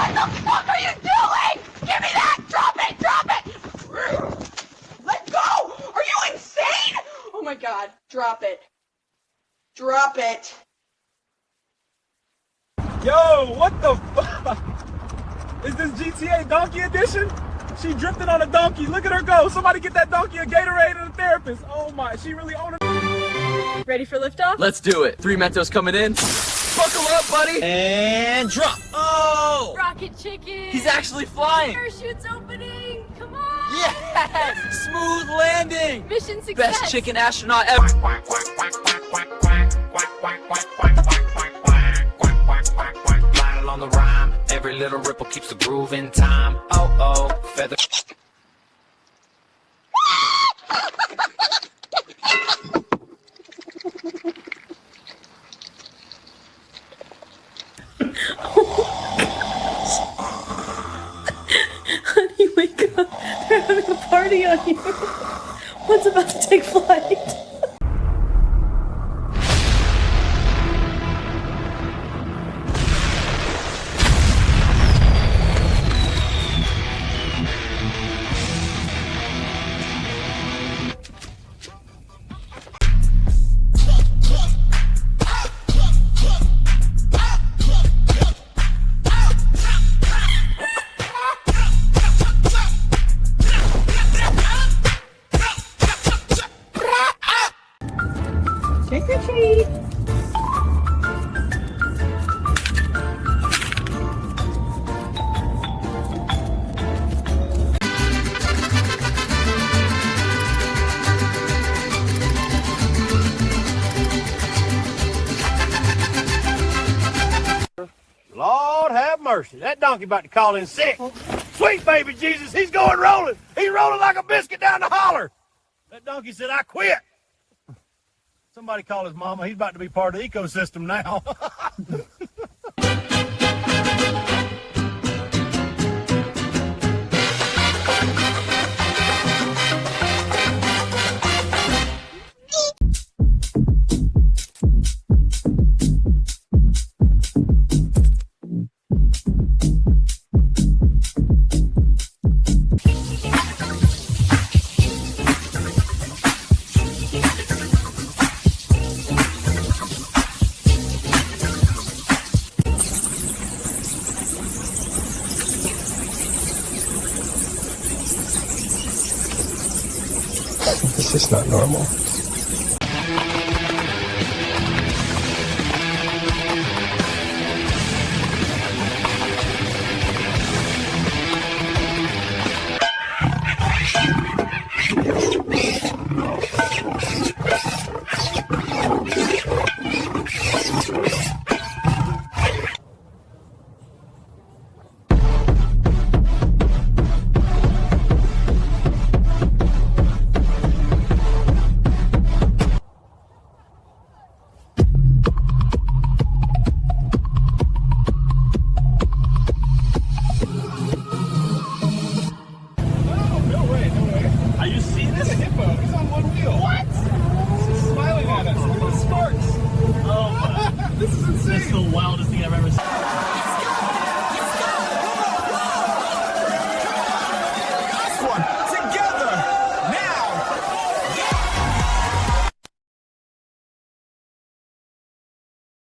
What the fuck are you doing? Give me that! Drop it! Drop it! Let go! Are you insane? Oh my god. Drop it. Drop it. Yo, what the fuck? Is this GTA Donkey Edition? She drifted on a donkey. Look at her go. Somebody get that donkey a Gatorade and a therapist. Oh my, she really owned it. Ready for liftoff? Let's do it. 3 Mentos coming in. Buckle up, buddy. And drop. Oh! Rocket chicken. He's actually flying. Parachute's opening. Come on. Yes! Smooth landing. Mission success. Best chicken astronaut ever. On the rhyme, every little ripple keeps the groove in time. Oh, oh, feather. Honey, wake up. They're having a party on you. What's about to take flight? Trick or treat! Lord have mercy. That donkey about to call in sick. Sweet baby Jesus, he's going rolling. He's rolling like a biscuit down the holler. That donkey said, I quit. Somebody call his mama. He's about to be part of the ecosystem now. This is not normal. This is insane. This is the wildest thing I've ever seen.